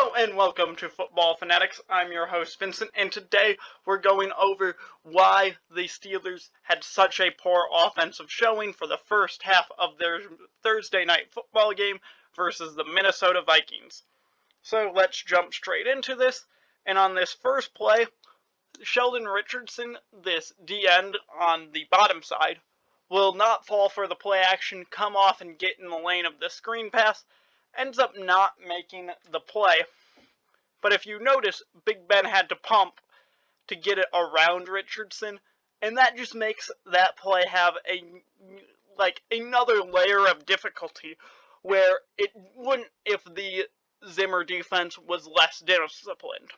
Hello and welcome to Football Fanatics. I'm your host Vincent, and today we're going over why the Steelers had such a poor offensive showing for the first half of their Thursday night football game versus the Minnesota Vikings. So let's jump straight into this, and on this first play, Sheldon Richardson, this D-end on the bottom side, will not fall for the play action, come off and get in the lane of the screen pass, ends up not making the play. But if you notice, Big Ben had to pump to get it around Richardson, and that just makes that play have another layer of difficulty where it wouldn't if the Zimmer defense was less disciplined.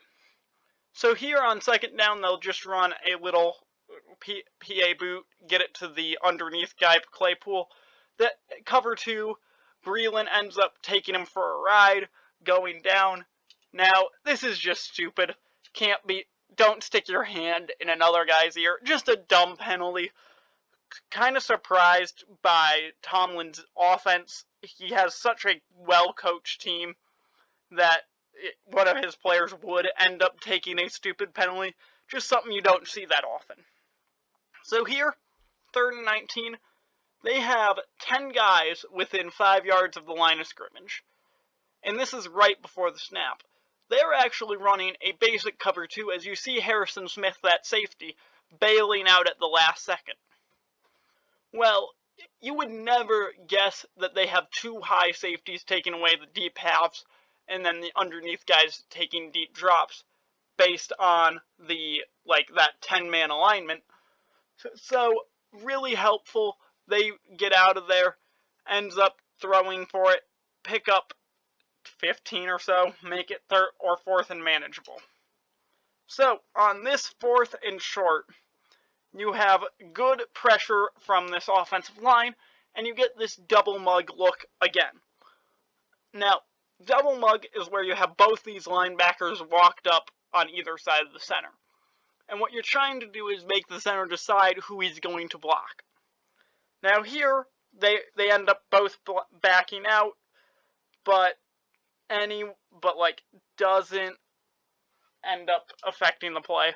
So here on second down, they'll just run a little PA boot, get it to the underneath guy, Claypool. That cover two, Breeland ends up taking him for a ride, going down. Now, this is just stupid. Don't stick your hand in another guy's ear. Just a dumb penalty. Kind of surprised by Tomlin's offense. He has such a well-coached team that one of his players would end up taking a stupid penalty. Just something you don't see that often. So here, 3rd and 19. They have 10 guys within 5 yards of the line of scrimmage. And this is right before the snap. They're actually running a basic cover 2 as you see Harrison Smith, that safety, bailing out at the last second. Well, you would never guess that they have 2 high safeties taking away the deep halves and then the underneath guys taking deep drops based on that 10-man alignment. So really helpful. They get out of there, ends up throwing for it, pick up 15 or so, make it 3rd or 4th and manageable. So, on this 4th and short, you have good pressure from this offensive line, and you get this double mug look again. Now, double mug is where you have both these linebackers walked up on either side of the center. And what you're trying to do is make the center decide who he's going to block. Now here, they end up both backing out, but doesn't end up affecting the play,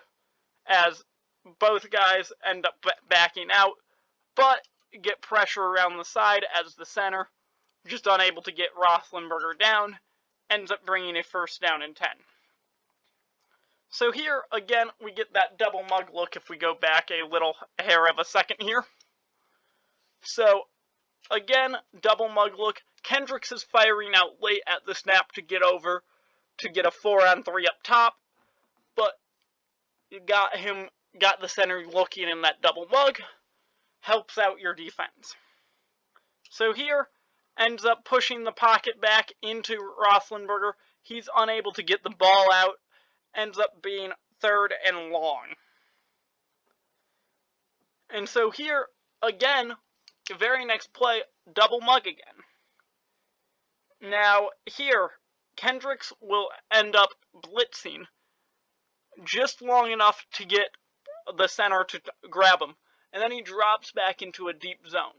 as both guys end up backing out, but get pressure around the side as the center, just unable to get Roethlisberger down, ends up bringing a 1st down and 10. So here, again, we get that double mug look if we go back a little hair of a second here. So, again, double mug look. Kendricks is firing out late at the snap to get over, to get a 4-on-3 up top, but you got the center looking in that double mug, helps out your defense. So here, ends up pushing the pocket back into Roethlisberger. He's unable to get the ball out, ends up being 3rd and long. And so here, again, the very next play, double mug again. Now, here, Kendricks will end up blitzing just long enough to get the center to grab him, and then he drops back into a deep zone.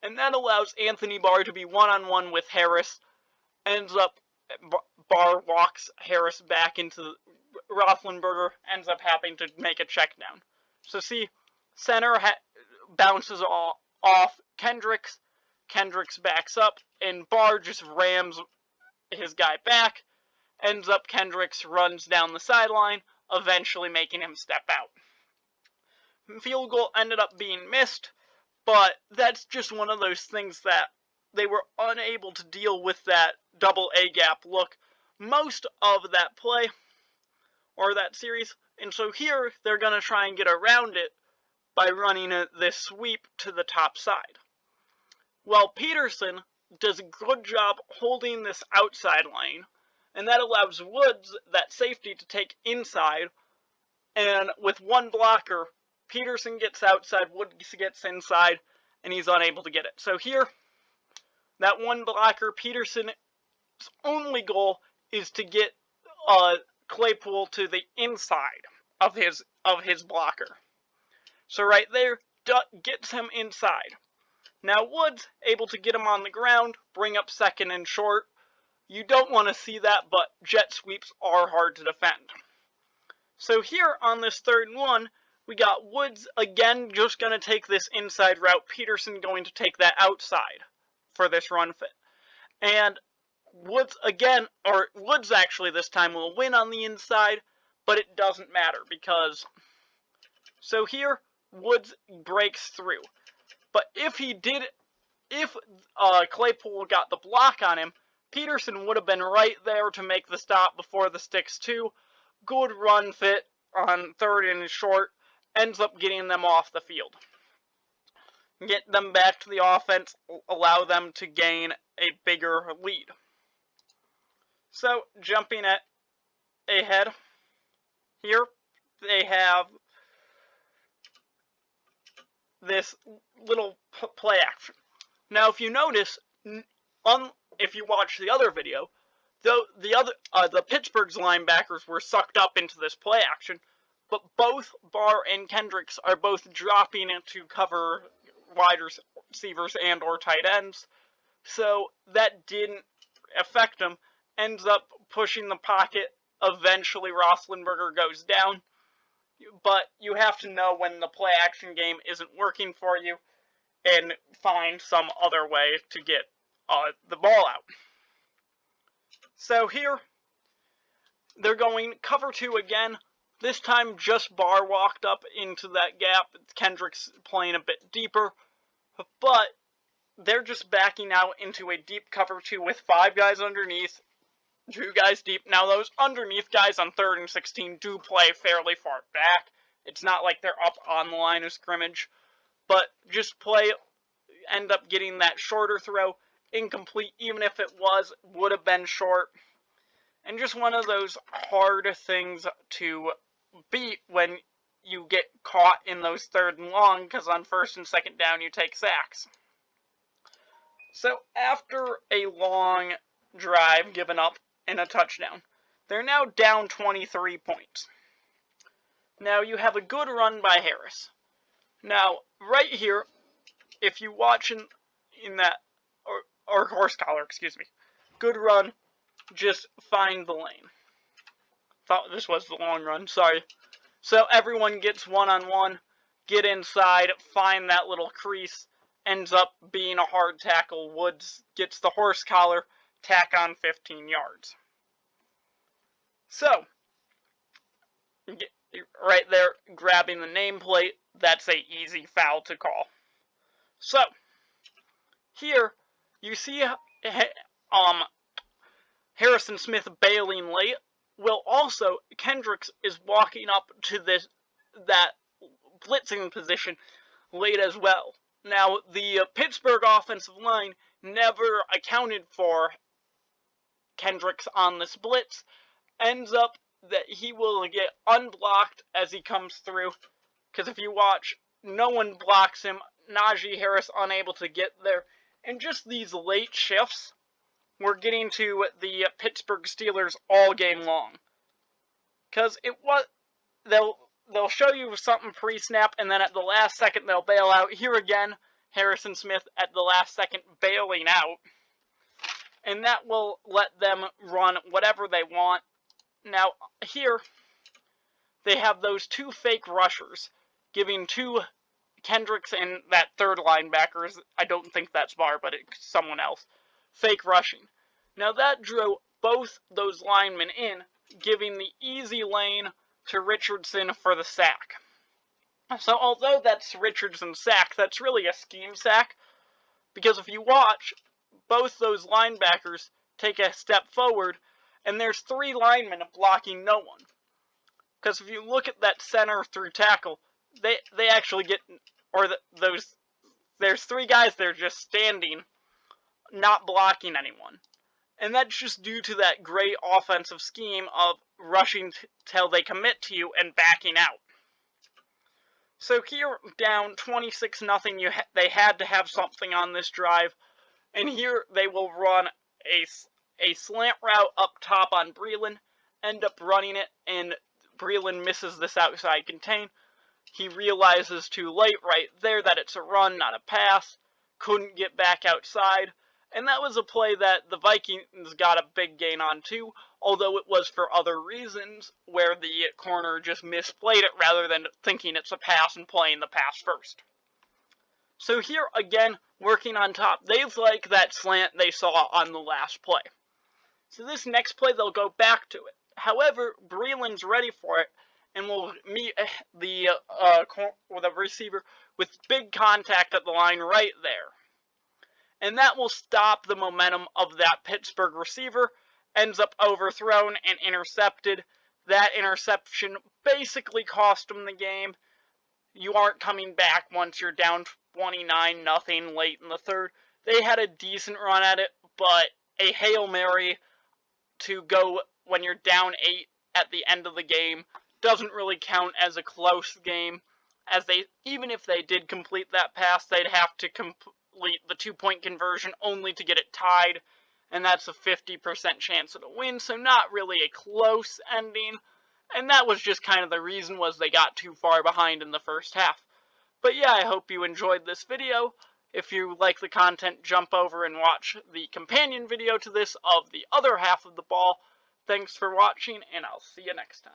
And that allows Anthony Barr to be one-on-one with Harris, Barr walks Harris back into Roethlisberger, ends up having to make a check down. So see, center bounces off Kendricks backs up, and Barr just rams his guy back, ends up Kendricks runs down the sideline, eventually making him step out. Field goal ended up being missed, but that's just one of those things that they were unable to deal with that double A-gap look most of that play, or that series, and so here they're going to try and get around it by running this sweep to the top side. Well, Peterson does a good job holding this outside lane, and that allows Woods, that safety, to take inside, and with one blocker, Peterson gets outside, Woods gets inside, and he's unable to get it. So here, that one blocker, Peterson's only goal is to get Claypool to the inside of his blocker. So right there, gets him inside. Now Woods able to get him on the ground, bring up 2nd and short, You don't want to see that, but jet sweeps are hard to defend. So here on this third and 1, we got Woods again just going to take this inside route. Peterson going to take that outside for this run fit. And Woods again, or Woods actually this time will win on the inside, but it doesn't matter because, so here Woods breaks through. But if Claypool got the block on him, Peterson would have been right there to make the stop before the sticks too. Good run fit on third and short, ends up getting them off the field. Get them back to the offense, allow them to gain a bigger lead. So, jumping ahead, here they have this little play action. Now, if you notice, if you watch the other video, the Pittsburgh's linebackers were sucked up into this play action, but both Barr and Kendricks are both dropping to cover wide receivers and or tight ends, so that didn't affect them. Ends up pushing the pocket. Eventually, Roethlisberger goes down, but you have to know when the play action game isn't working for you and find some other way to get the ball out. So here, they're going cover 2 again. This time, just Barr walked up into that gap. Kendricks playing a bit deeper, but they're just backing out into a deep cover 2 with 5 guys underneath, 2 guys deep. Now, those underneath guys on 3rd and 16 do play fairly far back. It's not like they're up on the line of scrimmage, but just end up getting that shorter throw. Incomplete, even if it would have been short. And just one of those hard things to beat when you get caught in those 3rd and long, because on 1st and 2nd down you take sacks. So after a long drive given up and a touchdown, they're now down 23 points. Now you have a good run by Harris. Now, right here, if you watch in that, or horse collar, excuse me, good run, just find the lane. Thought this was the long run, sorry. So everyone gets one-on-one, get inside, find that little crease, ends up being a hard tackle. Woods gets the horse collar, tack on 15 yards. So, right there, grabbing the nameplate, that's a easy foul to call. So, here, you see Harrison Smith bailing late. Well, also, Kendricks is walking up to that blitzing position late as well. Now, the Pittsburgh offensive line never accounted for Kendricks on this blitz. Ends up that he will get unblocked as he comes through. Because if you watch, no one blocks him. Najee Harris unable to get there. And just these late shifts, we're getting to the Pittsburgh Steelers all game long. Because they'll show you something pre-snap, and then at the last second they'll bail out. Here again, Harrison Smith at the last second bailing out. And that will let them run whatever they want. Now, here, they have those 2 fake rushers, giving 2 Kendricks and that 3rd linebacker, I don't think that's Barr, but it's someone else, fake rushing. Now that drew both those linemen in, giving the easy lane to Richardson for the sack. So although that's Richardson's sack, that's really a scheme sack, because if you watch, both those linebackers take a step forward, and there's 3 linemen blocking no one. Because if you look at that center through tackle, they actually get, there's 3 guys there just standing, not blocking anyone. And that's just due to that great offensive scheme of rushing till they commit to you and backing out. So here, down 26-0, they had to have something on this drive. And here they will run a slant route up top on Breeland, end up running it, and Breeland misses this outside contain. He realizes too late right there that it's a run, not a pass. Couldn't get back outside. And that was a play that the Vikings got a big gain on too, although it was for other reasons, where the corner just misplayed it rather than thinking it's a pass and playing the pass first. So here, again, working on top, they like that slant they saw on the last play. So this next play, they'll go back to it. However, Breeland's ready for it, and will meet the receiver with big contact at the line right there. And that will stop the momentum of that Pittsburgh receiver, ends up overthrown and intercepted. That interception basically cost them the game. You aren't coming back once you're down 29-0 late in the third. They had a decent run at it, but a Hail Mary to go when you're down 8 at the end of the game doesn't really count as a close game, as even if they did complete that pass, they'd have to complete the 2-point conversion only to get it tied, and that's a 50% chance of a win, so not really a close ending. And that was just kind of the reason, was they got too far behind in the first half. But yeah, I hope you enjoyed this video. If you like the content, jump over and watch the companion video to this of the other half of the ball. Thanks for watching, and I'll see you next time.